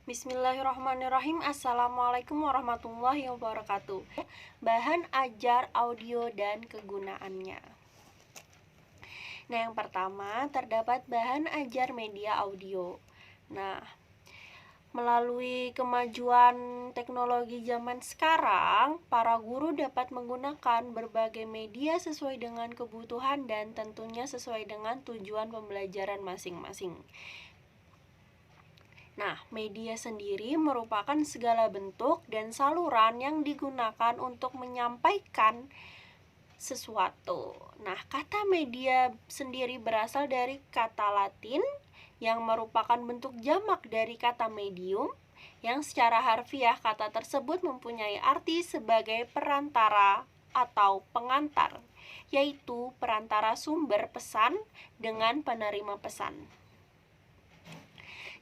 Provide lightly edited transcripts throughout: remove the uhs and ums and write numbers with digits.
Bismillahirrahmanirrahim. Assalamualaikum warahmatullahi wabarakatuh. Bahan ajar audio dan kegunaannya. Nah, yang pertama terdapat bahan ajar media audio. Nah, melalui kemajuan teknologi zaman sekarang, para guru dapat menggunakan berbagai media sesuai dengan kebutuhan dan tentunya sesuai dengan tujuan pembelajaran masing-masing. Nah, media sendiri merupakan segala bentuk dan saluran yang digunakan untuk menyampaikan sesuatu. Nah, kata media sendiri berasal dari kata Latin yang merupakan bentuk jamak dari kata medium, yang secara harfiah kata tersebut mempunyai arti sebagai perantara atau pengantar, yaitu perantara sumber pesan dengan penerima pesan.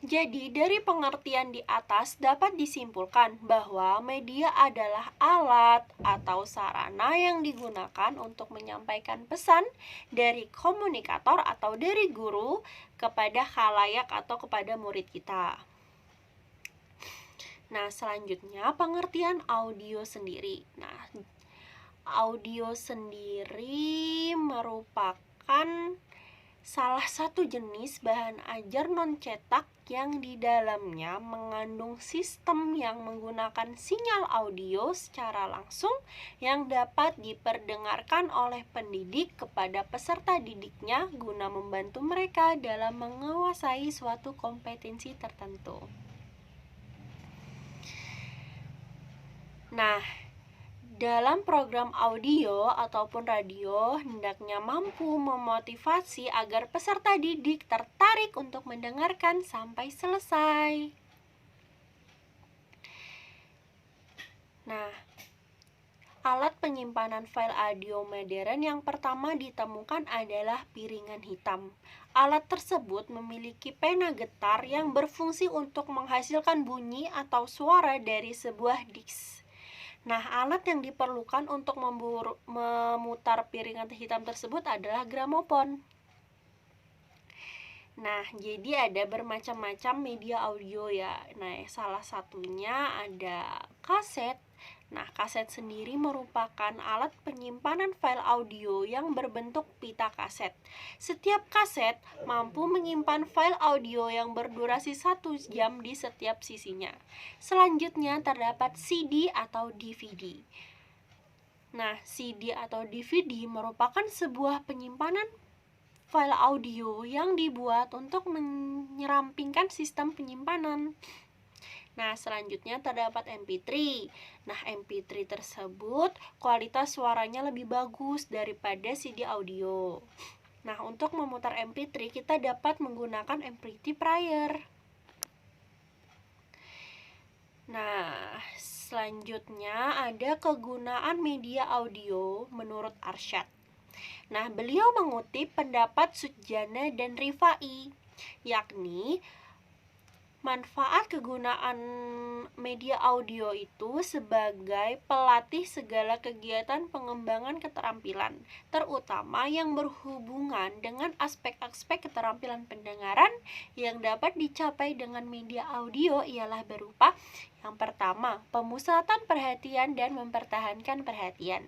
Jadi, dari pengertian di atas dapat disimpulkan bahwa media adalah alat atau sarana yang digunakan untuk menyampaikan pesan dari komunikator atau dari guru kepada khalayak atau kepada murid kita. Nah, selanjutnya pengertian audio sendiri. Nah, audio sendiri merupakan salah satu jenis bahan ajar non-cetak yang di dalamnya mengandung sistem yang menggunakan sinyal audio secara langsung yang dapat diperdengarkan oleh pendidik kepada peserta didiknya guna membantu mereka dalam menguasai suatu kompetensi tertentu. Nah, dalam program audio ataupun radio, hendaknya mampu memotivasi agar peserta didik tertarik untuk mendengarkan sampai selesai. Nah, alat penyimpanan file audio modern yang pertama ditemukan adalah piringan hitam. Alat tersebut memiliki pena getar yang berfungsi untuk menghasilkan bunyi atau suara dari sebuah disk. Nah, alat yang diperlukan untuk memutar piringan hitam tersebut adalah gramofon. Nah, jadi ada bermacam-macam media audio ya. Nah, salah satunya ada kaset. Nah, kaset sendiri merupakan alat penyimpanan file audio yang berbentuk pita kaset. Setiap kaset mampu menyimpan file audio yang berdurasi 1 jam di setiap sisinya. Selanjutnya terdapat CD atau DVD. Nah, CD atau DVD merupakan sebuah penyimpanan file audio yang dibuat untuk menyerampingkan sistem penyimpanan. Nah, selanjutnya terdapat MP3. Nah, MP3 tersebut kualitas suaranya lebih bagus daripada CD audio. Nah, untuk memutar MP3 kita dapat menggunakan MP3 player. Nah, selanjutnya ada kegunaan media audio menurut Arsyad. Nah, beliau mengutip pendapat Sujana dan Rifai, yakni manfaat kegunaan media audio itu sebagai pelatih segala kegiatan pengembangan keterampilan, terutama yang berhubungan dengan aspek-aspek keterampilan pendengaran yang dapat dicapai dengan media audio ialah berupa yang pertama, pemusatan perhatian dan mempertahankan perhatian.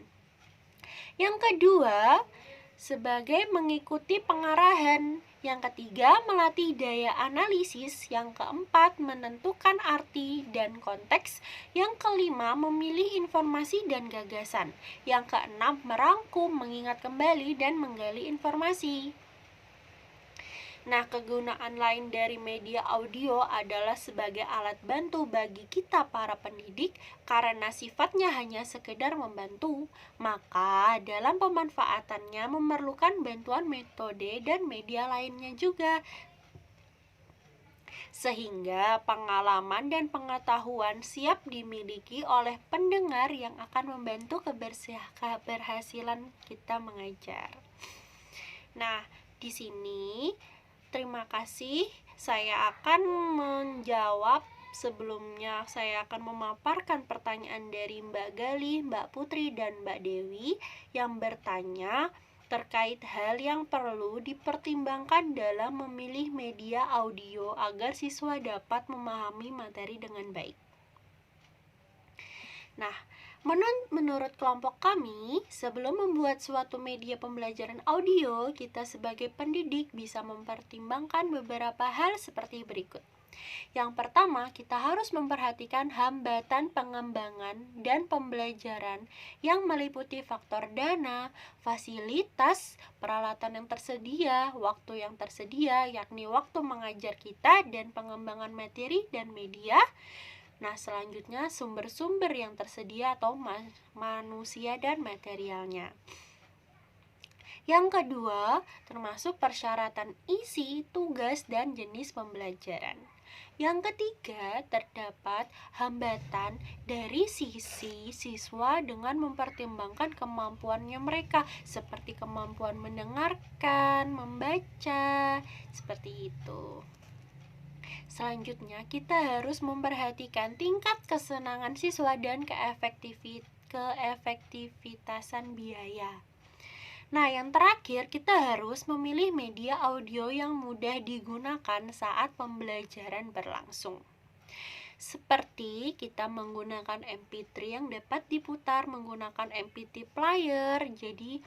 Yang kedua, sebagai mengikuti pengarahan. Yang ketiga, melatih daya analisis. Yang keempat, menentukan arti dan konteks. Yang kelima, memilih informasi dan gagasan. Yang keenam, merangkum, mengingat kembali, dan menggali informasi. Nah, kegunaan lain dari media audio adalah sebagai alat bantu bagi kita para pendidik karena sifatnya hanya sekedar membantu. Maka, dalam pemanfaatannya memerlukan bantuan metode dan media lainnya juga. Sehingga pengalaman dan pengetahuan siap dimiliki oleh pendengar yang akan membantu keberhasilan kita mengajar. Nah, di sini terima kasih. Saya akan menjawab. Sebelumnya saya akan memaparkan pertanyaan dari Mbak Gali, Mbak Putri, dan Mbak Dewi yang bertanya, terkait hal yang perlu dipertimbangkan dalam memilih media audio agar siswa dapat memahami materi dengan baik. Nah, menurut kelompok kami, sebelum membuat suatu media pembelajaran audio, kita sebagai pendidik bisa mempertimbangkan beberapa hal seperti berikut. Yang pertama, kita harus memperhatikan hambatan pengembangan dan pembelajaran yang meliputi faktor dana, fasilitas, peralatan yang tersedia, waktu yang tersedia, yakni waktu mengajar kita, dan pengembangan materi dan media. Nah, selanjutnya sumber-sumber yang tersedia atau manusia dan materialnya. Yang kedua, termasuk persyaratan isi, tugas, dan jenis pembelajaran. Yang ketiga, terdapat hambatan dari sisi siswa dengan mempertimbangkan kemampuannya mereka, seperti kemampuan mendengarkan, membaca, seperti itu. Selanjutnya, kita harus memperhatikan tingkat kesenangan siswa dan keefektivitasan biaya. Nah, yang terakhir, kita harus memilih media audio yang mudah digunakan saat pembelajaran berlangsung. Seperti kita menggunakan MP3 yang dapat diputar menggunakan MP3 player, jadi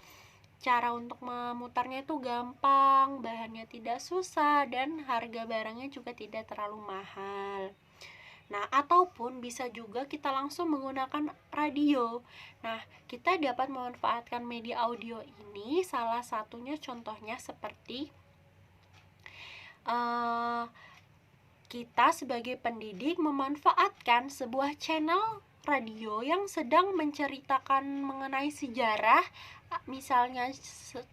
cara untuk memutarnya itu gampang, bahannya tidak susah, dan harga barangnya juga tidak terlalu mahal. Nah, ataupun bisa juga kita langsung menggunakan radio. Nah, kita dapat memanfaatkan media audio ini, salah satunya contohnya seperti kita sebagai pendidik memanfaatkan sebuah channel radio yang sedang menceritakan mengenai sejarah, misalnya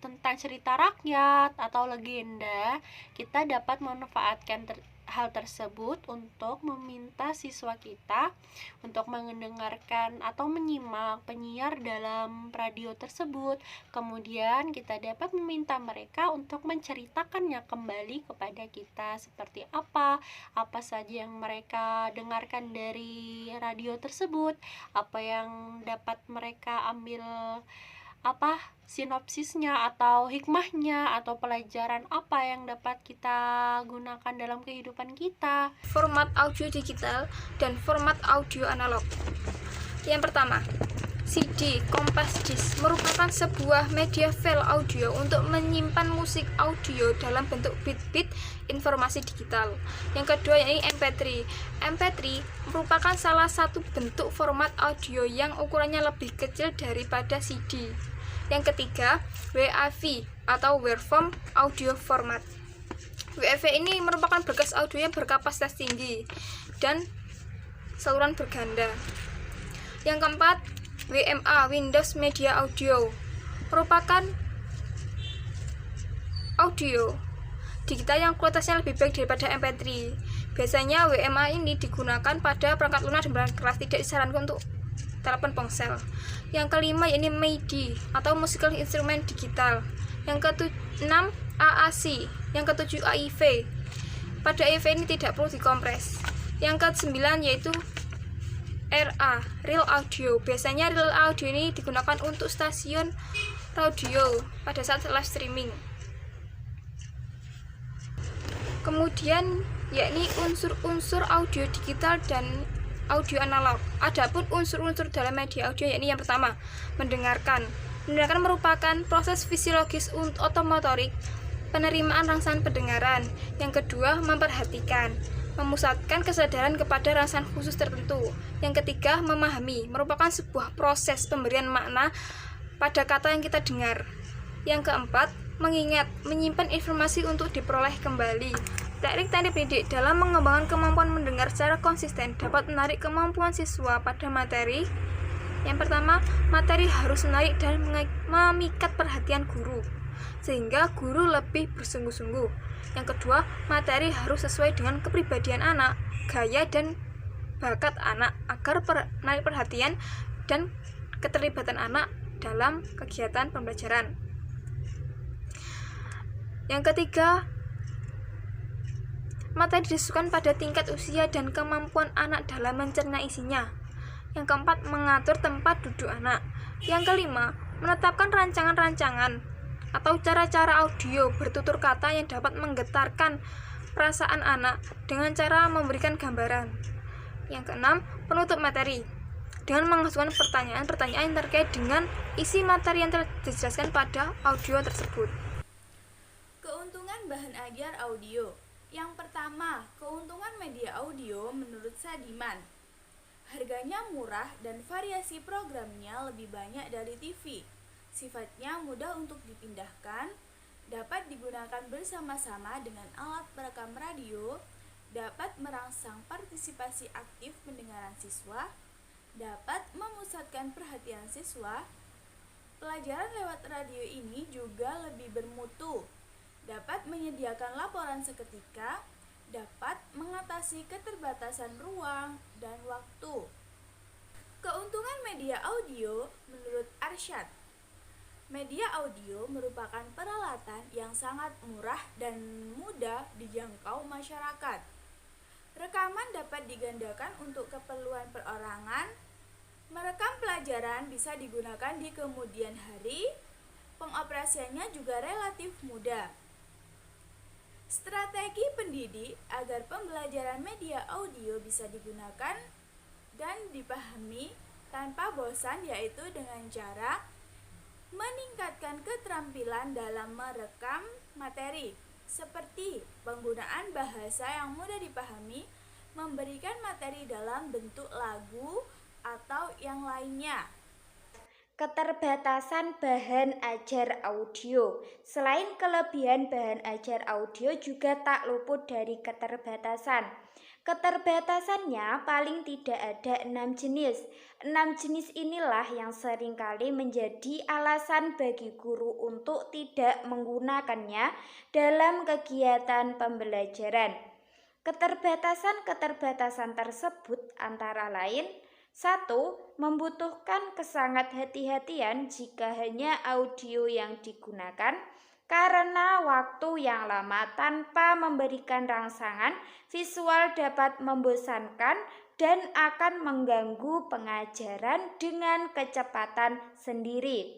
tentang cerita rakyat atau legenda. Kita dapat memanfaatkan hal tersebut untuk meminta siswa kita untuk mendengarkan atau menyimak penyiar dalam radio tersebut. Kemudian kita dapat meminta mereka untuk menceritakannya kembali kepada kita, seperti apa saja yang mereka dengarkan dari radio tersebut, apa yang dapat mereka ambil sinopsisnya atau hikmahnya, atau pelajaran apa yang dapat kita gunakan dalam kehidupan kita. Format audio digital dan format audio analog. Yang pertama, CD compact disc merupakan sebuah media file audio untuk menyimpan musik audio dalam bentuk bit-bit informasi digital. Yang kedua, yaitu MP3. MP3 merupakan salah satu bentuk format audio yang ukurannya lebih kecil daripada CD. Yang ketiga, WAV atau Waveform Audio Format. WAV ini merupakan berkas audio yang berkapasitas tinggi dan saluran berganda. Yang keempat, WMA Windows Media Audio merupakan audio digital yang kualitasnya lebih baik daripada MP3. Biasanya WMA ini digunakan pada perangkat lunak dan perangkat keras, tidak disarankan untuk telepon ponsel. Yang kelima, yaitu MIDI atau Musical Instrument Digital. Yang keenam, AAC. Yang ketujuh, AIV. Pada AIV ini tidak perlu dikompres. Yang kesembilan, yaitu RA, Real Audio. Biasanya Real Audio ini digunakan untuk stasiun radio pada saat live streaming. Kemudian, yakni unsur-unsur audio digital dan audio analog. Adapun unsur-unsur dalam media audio, yakni yang pertama, mendengarkan. Mendengarkan merupakan proses fisiologis otomotorik penerimaan rangsangan pendengaran. Yang kedua, memperhatikan, memusatkan kesadaran kepada rangsangan khusus tertentu. Yang ketiga, memahami, merupakan sebuah proses pemberian makna pada kata yang kita dengar. Yang keempat, mengingat, menyimpan informasi untuk diperoleh kembali. Teknik-teknik pendidik dalam mengembangkan kemampuan mendengar secara konsisten dapat menarik kemampuan siswa pada materi. Yang pertama, materi harus menarik dan memikat perhatian guru, sehingga guru lebih bersungguh-sungguh. Yang kedua, materi harus sesuai dengan kepribadian anak, gaya dan bakat anak, agar menarik perhatian dan keterlibatan anak dalam kegiatan pembelajaran. Yang ketiga, materi disesuaikan pada tingkat usia dan kemampuan anak dalam mencerna isinya. Yang keempat, mengatur tempat duduk anak. Yang kelima, menetapkan rancangan-rancangan atau cara-cara audio bertutur kata yang dapat menggetarkan perasaan anak dengan cara memberikan gambaran. Yang keenam, penutup materi dengan mengajukan pertanyaan-pertanyaan yang terkait dengan isi materi yang telah dijelaskan pada audio tersebut. Keuntungan bahan ajar audio. Yang pertama, keuntungan media audio menurut Sadiman. Harganya murah dan variasi programnya lebih banyak dari TV. Sifatnya mudah untuk dipindahkan, dapat digunakan bersama-sama dengan alat perekam radio, dapat merangsang partisipasi aktif pendengaran siswa, dapat memusatkan perhatian siswa. Pelajaran lewat radio ini juga lebih bermutu, dapat menyediakan laporan seketika, dapat mengatasi keterbatasan ruang dan waktu. Keuntungan media audio menurut Arsyad. Media audio merupakan peralatan yang sangat murah dan mudah dijangkau masyarakat. Rekaman dapat digandakan untuk keperluan perorangan. Merekam pelajaran bisa digunakan di kemudian hari. Pengoperasiannya juga relatif mudah. Strategi pendidik agar pembelajaran media audio bisa digunakan dan dipahami tanpa bosan, yaitu dengan cara meningkatkan keterampilan dalam merekam materi, seperti penggunaan bahasa yang mudah dipahami, memberikan materi dalam bentuk lagu atau yang lainnya. Keterbatasan bahan ajar audio. Selain kelebihan bahan ajar audio juga tak luput dari keterbatasan. Keterbatasannya paling tidak ada 6 jenis. 6 jenis inilah yang seringkali menjadi alasan bagi guru untuk tidak menggunakannya dalam kegiatan pembelajaran. Keterbatasan-keterbatasan tersebut antara lain: 1. Membutuhkan kesangat hati-hatian jika hanya audio yang digunakan, karena waktu yang lama tanpa memberikan rangsangan visual dapat membosankan dan akan mengganggu pengajaran dengan kecepatan sendiri.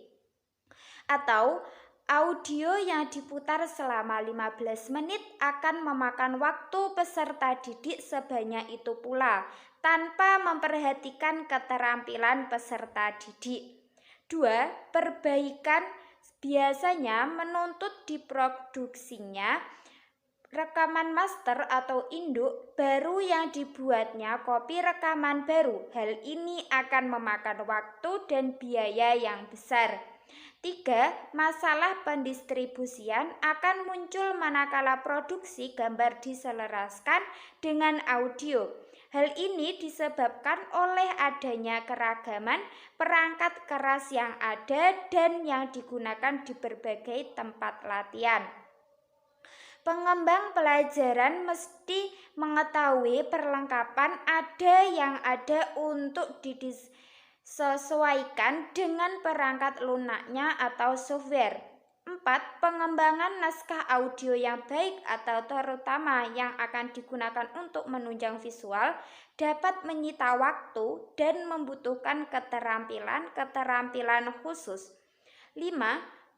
Atau audio yang diputar selama 15 menit akan memakan waktu peserta didik sebanyak itu pula, tanpa memperhatikan keterampilan peserta didik. 2. Perbaikan biasanya menuntut diproduksinya rekaman master atau induk baru yang dibuatnya kopi rekaman baru. Hal ini akan memakan waktu dan biaya yang besar. 3. Masalah pendistribusian akan muncul manakala produksi gambar diselaraskan dengan audio. Hal ini disebabkan oleh adanya keragaman perangkat keras yang ada dan yang digunakan di berbagai tempat latihan. Pengembang pelajaran mesti mengetahui perlengkapan yang ada untuk disesuaikan dengan perangkat lunaknya atau software. 4. Pengembangan naskah audio yang baik atau terutama yang akan digunakan untuk menunjang visual dapat menyita waktu dan membutuhkan keterampilan khusus. 5.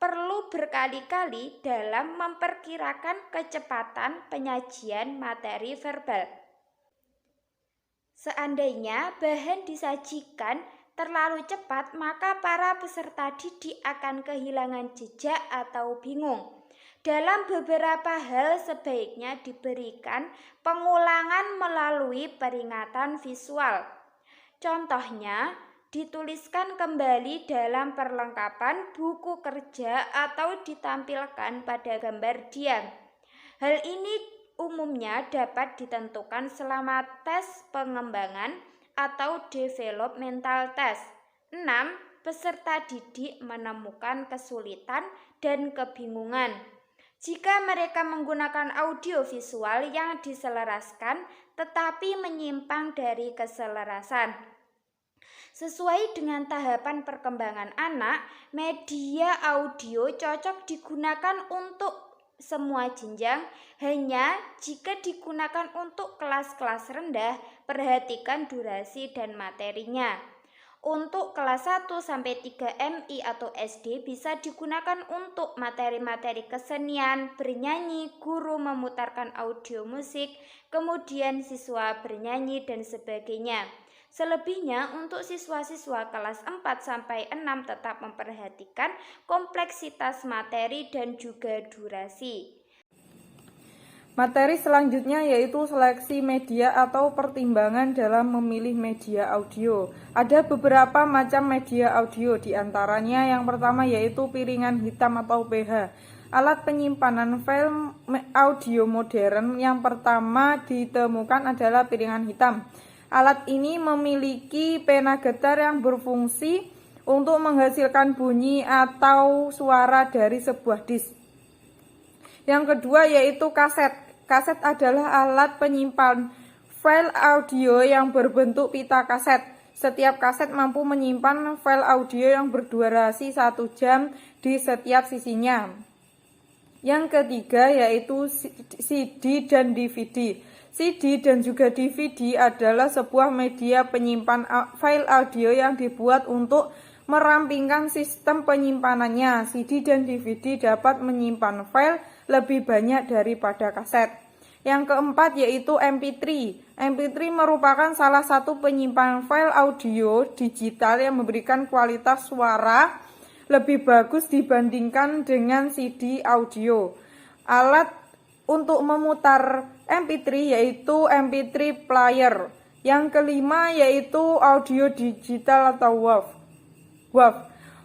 Perlu berkali-kali dalam memperkirakan kecepatan penyajian materi verbal. Seandainya bahan disajikan terlalu cepat, maka para peserta didik akan kehilangan jejak atau bingung. Dalam beberapa hal sebaiknya diberikan pengulangan melalui peringatan visual. Contohnya, dituliskan kembali dalam perlengkapan buku kerja atau ditampilkan pada gambar diam. Hal ini umumnya dapat ditentukan selama tes pengembangan atau developmental test. 6. Peserta didik menemukan kesulitan dan kebingungan jika mereka menggunakan audio visual yang diselaraskan tetapi menyimpang dari keselarasan. Sesuai dengan tahapan perkembangan anak, media audio cocok digunakan untuk semua jenjang. Hanya jika digunakan untuk kelas-kelas rendah, perhatikan durasi dan materinya. Untuk kelas 1 sampai 3 MI atau SD bisa digunakan untuk materi-materi kesenian, bernyanyi, guru memutarkan audio musik, kemudian siswa bernyanyi dan sebagainya. Selebihnya untuk siswa-siswa kelas 4 sampai 6 tetap memperhatikan kompleksitas materi dan juga durasi. Materi selanjutnya yaitu seleksi media atau pertimbangan dalam memilih media audio. Ada beberapa macam media audio, diantaranya yang pertama yaitu piringan hitam atau PH. Alat penyimpanan file audio modern yang pertama ditemukan adalah piringan hitam. Alat ini memiliki pena getar yang berfungsi untuk menghasilkan bunyi atau suara dari sebuah disk. Yang kedua yaitu kaset. Kaset adalah alat penyimpan file audio yang berbentuk pita kaset. Setiap kaset mampu menyimpan file audio yang berdurasi 1 jam di setiap sisinya. Yang ketiga yaitu CD dan DVD. CD dan juga DVD adalah sebuah media penyimpan file audio yang dibuat untuk merampingkan sistem penyimpanannya. CD dan DVD dapat menyimpan file lebih banyak daripada kaset. Yang keempat yaitu MP3. MP3 merupakan salah satu penyimpanan file audio digital yang memberikan kualitas suara lebih bagus dibandingkan dengan CD audio. Alat untuk memutar MP3 yaitu MP3 player. Yang kelima yaitu audio digital atau WAV.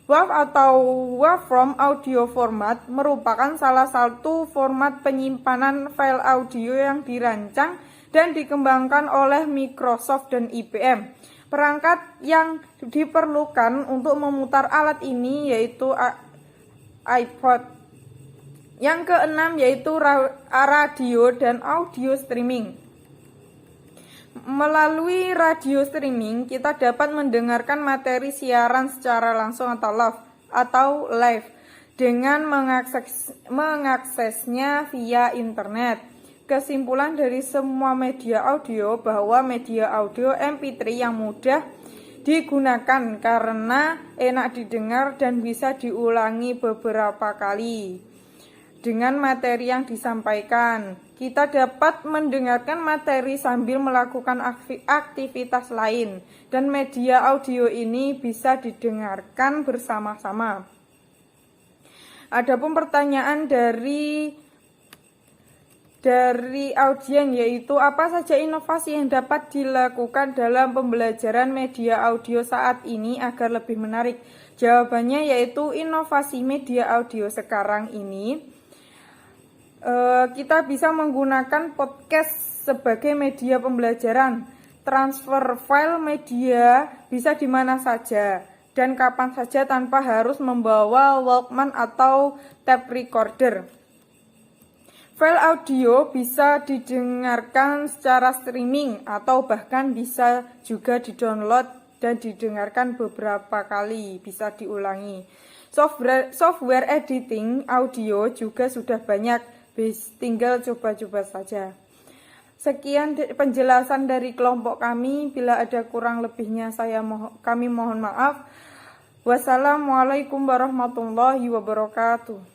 WAV atau Waveform Audio Format merupakan salah satu format penyimpanan file audio yang dirancang dan dikembangkan oleh Microsoft dan IBM. Perangkat yang diperlukan untuk memutar alat ini yaitu iPod. Yang keenam yaitu radio dan audio streaming. Melalui radio streaming, kita dapat mendengarkan materi siaran secara langsung atau live dengan mengaksesnya via internet. Kesimpulan dari semua media audio bahwa media audio MP3 yang mudah digunakan karena enak didengar dan bisa diulangi beberapa kali. Dengan materi yang disampaikan, kita dapat mendengarkan materi sambil melakukan aktivitas lain, dan media audio ini bisa didengarkan bersama-sama. Adapun pertanyaan dari audien yaitu apa saja inovasi yang dapat dilakukan dalam pembelajaran media audio saat ini agar lebih menarik? Jawabannya yaitu inovasi media audio sekarang ini kita bisa menggunakan podcast sebagai media pembelajaran. Transfer file media bisa di mana saja dan kapan saja tanpa harus membawa Walkman atau tape recorder. File audio bisa didengarkan secara streaming atau bahkan bisa juga didownload dan didengarkan beberapa kali, bisa diulangi. Software editing audio juga sudah banyak, tinggal coba-coba saja. Sekian penjelasan dari kelompok kami. Bila ada kurang lebihnya kami mohon maaf. Wassalamualaikum warahmatullahi wabarakatuh.